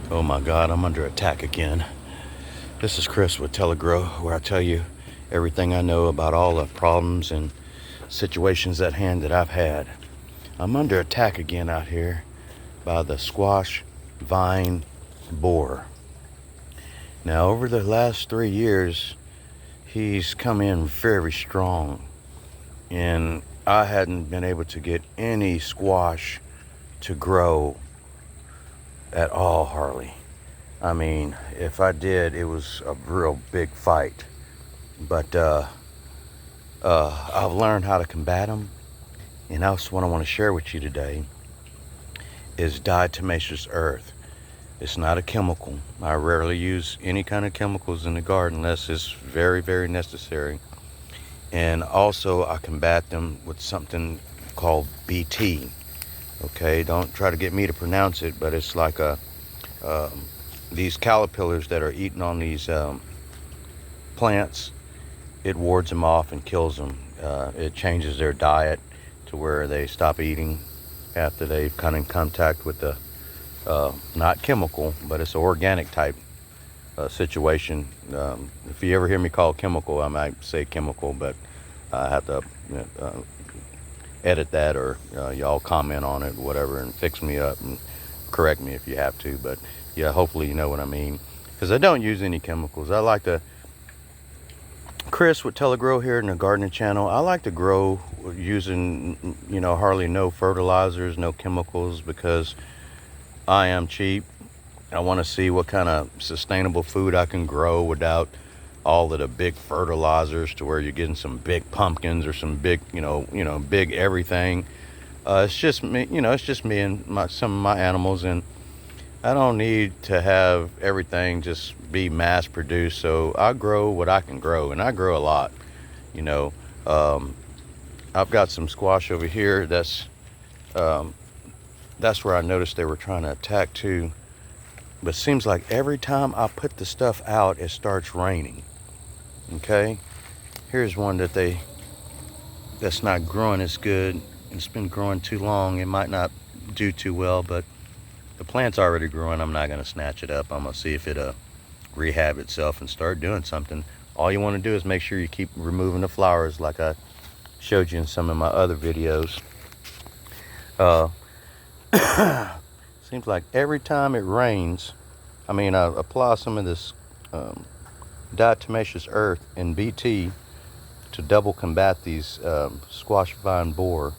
Oh my God, I'm under attack again. This is Chris with Tela-grow, where I tell you everything I know about all the problems and situations at hand that I've had. I'm under attack again out here by the squash vine borer. Now, over the last 3 years, he's come in very strong, and I hadn't been able to get any squash to grow at all, hardly. I mean, if I did, it was a real big fight. But I've learned how to combat them, and that's what I want to share with you today. Is diatomaceous earth. It's not a chemical. I rarely use any kind of chemicals in the garden unless it's very, very necessary. And also, I combat them with something called BT. Okay, don't try to get me to pronounce it, but it's like these caterpillars that are eating on these plants. It wards them off and kills them. It changes their diet to where they stop eating after they've come in contact with the not chemical, but it's an organic type situation. If you ever hear me call chemical, I might say chemical, but I have to edit that, or y'all comment on it, whatever, and fix me up and correct me if you have to. But yeah, hopefully you know what I mean, because I don't use any chemicals. I like to, Chris with Tela-grow here in the gardening channel, I like to grow using, hardly no fertilizers, no chemicals, because I am cheap. I want to see what kind of sustainable food I can grow without all of the big fertilizers, to where you're getting some big pumpkins or some big, big everything. It's just me, it's just me and some of my animals, and I don't need to have everything just be mass produced. So I grow what I can grow, and I grow a lot. I've got some squash over here. That's where I noticed they were trying to attack too. But it seems like every time I put the stuff out, it starts raining. Okay, here's one that's not growing as good. It's been growing too long. It might not do too well, but the plant's already growing. I'm not going to snatch it up. I'm going to see if it'll rehab itself and start doing something. All you want to do is make sure you keep removing the flowers, like I showed you in some of my other videos. Seems like every time it rains, I apply some of this diatomaceous earth and BT to double combat these squash vine borer.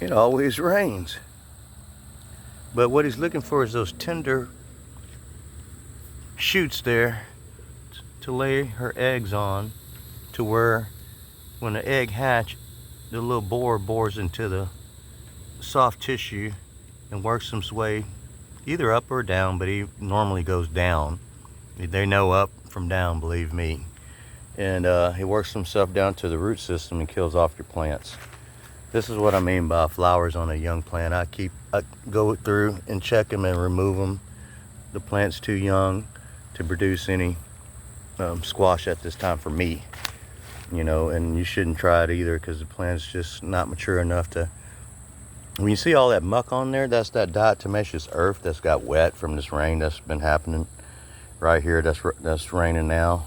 It always rains. But what he's looking for is those tender shoots there to lay her eggs on, to where when the egg hatch, the little borer bores into the soft tissue and works his way either up or down, but he normally goes down. They know up from down, believe me. And he works himself down to the root system and kills off your plants. This is what I mean by flowers on a young plant. I go through and check them and remove them. The plant's too young to produce any squash at this time for me. And you shouldn't try it either, because the plant's just not mature enough to. When you see all that muck on there, that's that diatomaceous earth that's got wet from this rain that's been happening right here. That's raining now.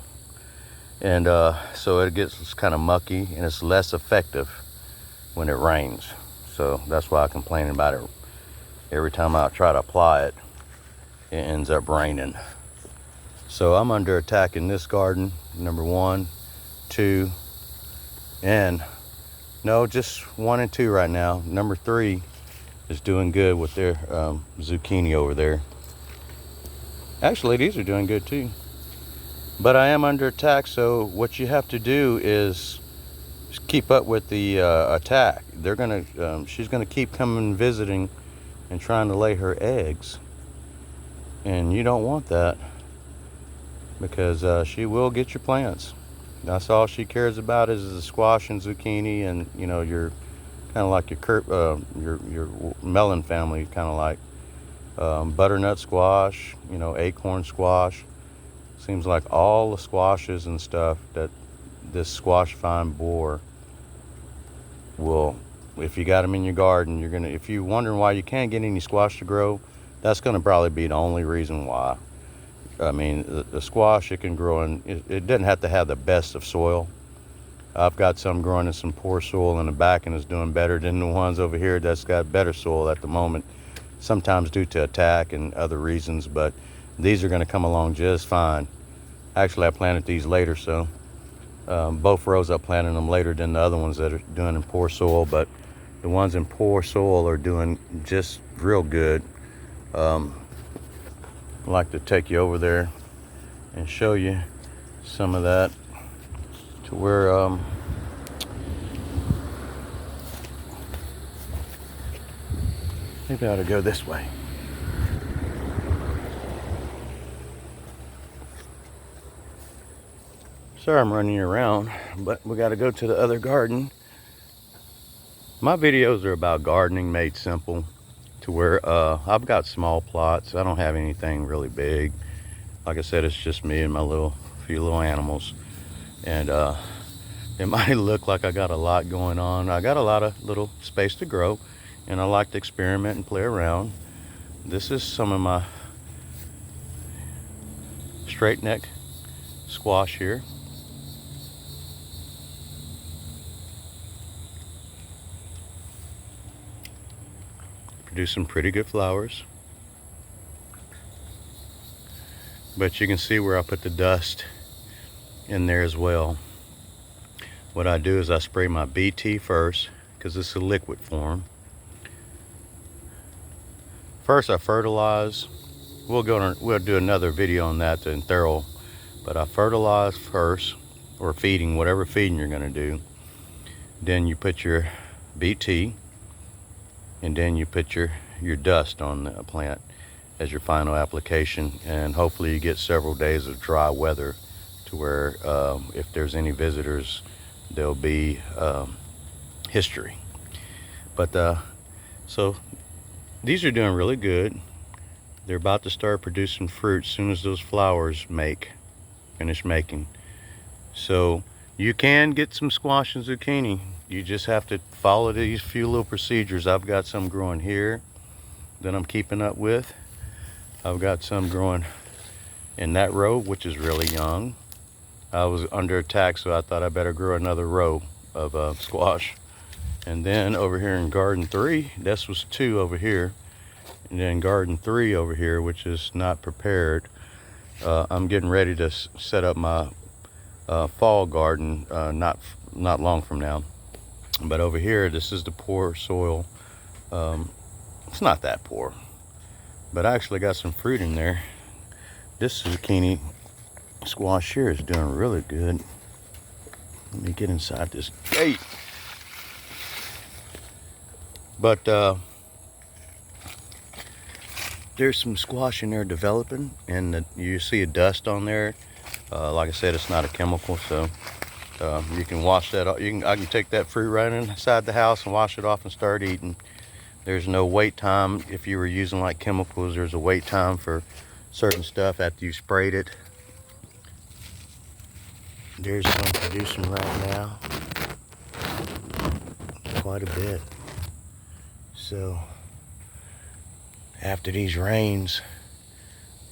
And so it gets kind of mucky, and it's less effective when it rains. So that's why I complain about it. Every time I try to apply it, it ends up raining. So I'm under attack in this garden, number 1, 2, and no, just 1 and 2 right now. Number 3 is doing good with their zucchini over there. Actually, these are doing good too. But I am under attack, so what you have to do is keep up with the attack. She's gonna keep coming visiting and trying to lay her eggs, and you don't want that, because she will get your plants. That's all she cares about is the squash and zucchini, and your kind of like your melon family, kind of like butternut squash, acorn squash. Seems like all the squashes and stuff that this squash vine borer will, if you got them in your garden, if you're wondering why you can't get any squash to grow, That's going to probably be the only reason why. I mean, the squash, it can grow in, it doesn't have to have the best of soil. I've got some growing in some poor soil in the back and is doing better than the ones over here that's got better soil at the moment, sometimes due to attack and other reasons, but these are going to come along just fine. Actually, I planted these later, so both rows I planted them later than the other ones that are doing in poor soil, but the ones in poor soil are doing just real good. I'd like to take you over there and show you some of that to where maybe I ought to go this way. Sorry I'm running you around, but we got to go to the other garden. My videos are about gardening made simple, to where I've got small plots. I don't have anything really big. Like I said, it's just me and my few little animals. And it might look like I got a lot going on. I got a lot of little space to grow, and I like to experiment and play around. This is some of my straight neck squash here. Produce some pretty good flowers. But you can see where I put the dust in there as well. What I do is I spray my BT first, because it's a liquid form. First I fertilize. We'll do another video on that in thorough, but I fertilize first, or feeding, whatever feeding you're going to do. Then you put your BT, and then you put your dust on the plant as your final application, and hopefully you get several days of dry weather to where if there's any visitors, there'll be history. But so these are doing really good. They're about to start producing fruit as soon as those flowers finish making. So you can get some squash and zucchini. You just have to follow these few little procedures. I've got some growing here that I'm keeping up with. I've got some growing in that row, which is really young. I was under attack, so I thought I better grow another row of squash. And then over here in garden 3, this was 2 over here. And then garden 3 over here, which is not prepared. I'm getting ready to set up my fall garden not long from now. But over here, this is the poor soil. It's not that poor, but I actually got some fruit in there. This zucchini squash here is doing really good. Let me get inside this gate. But there's some squash in there developing, and you see a dust on there. Like I said, it's not a chemical, so you can wash that off. I can take that fruit right inside the house and wash it off and start eating. There's no wait time. If you were using like chemicals, there's a wait time for certain stuff after you sprayed it. There's some producing right now, quite a bit. So after these rains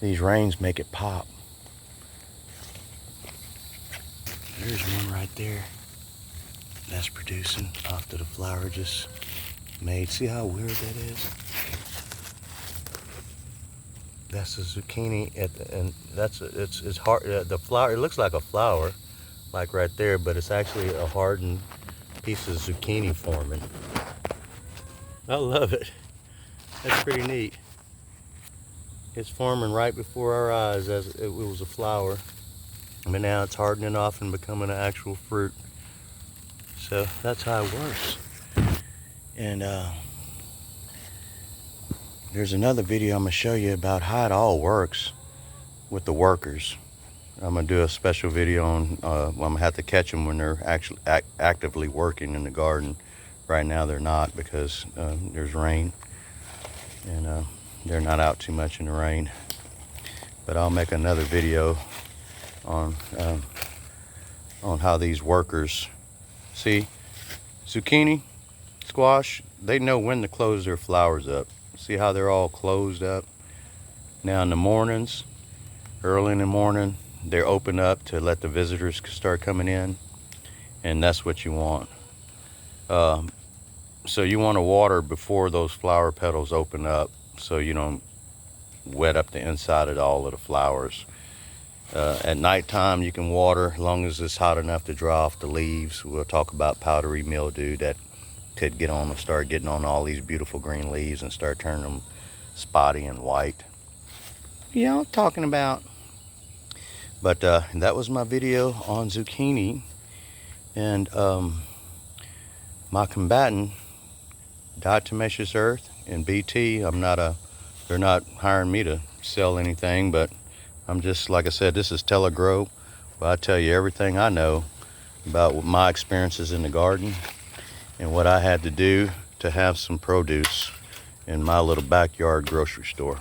make it pop. There's one right there that's producing after the flower just made. See how weird that is? That's a zucchini and it's hard. The flower, it looks like a flower, like right there, but it's actually a hardened piece of zucchini forming. I love it. That's pretty neat. It's forming right before our eyes as it was a flower, but now it's hardening off and becoming an actual fruit. So that's how it works. And there's another video I'm gonna show you about how it all works with the workers. I'm gonna do a special video on, I'm gonna have to catch them when they're actually actively working in the garden. Right now they're not, because there's rain, and they're not out too much in the rain. But I'll make another video on how these workers, see, zucchini, squash, they know when to close their flowers up. See how they're all closed up? Now in the mornings, early in the morning, they're open up to let the visitors start coming in, and that's what you want. So you want to water before those flower petals open up, so you don't wet up the inside of all of the flowers. At nighttime you can water as long as it's hot enough to dry off the leaves. We'll talk about powdery mildew that could start getting on all these beautiful green leaves and start turning them spotty and white. You know what I'm talking about. But that was my video on zucchini, and my combatant, diatomaceous earth and BT. They're not hiring me to sell anything, but I'm just, like I said, this is Tela-grow. But I tell you everything I know about my experiences in the garden and what I had to do to have some produce in my little backyard grocery store.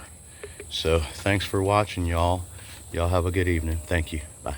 So thanks for watching, y'all. Y'all have a good evening. Thank you. Bye.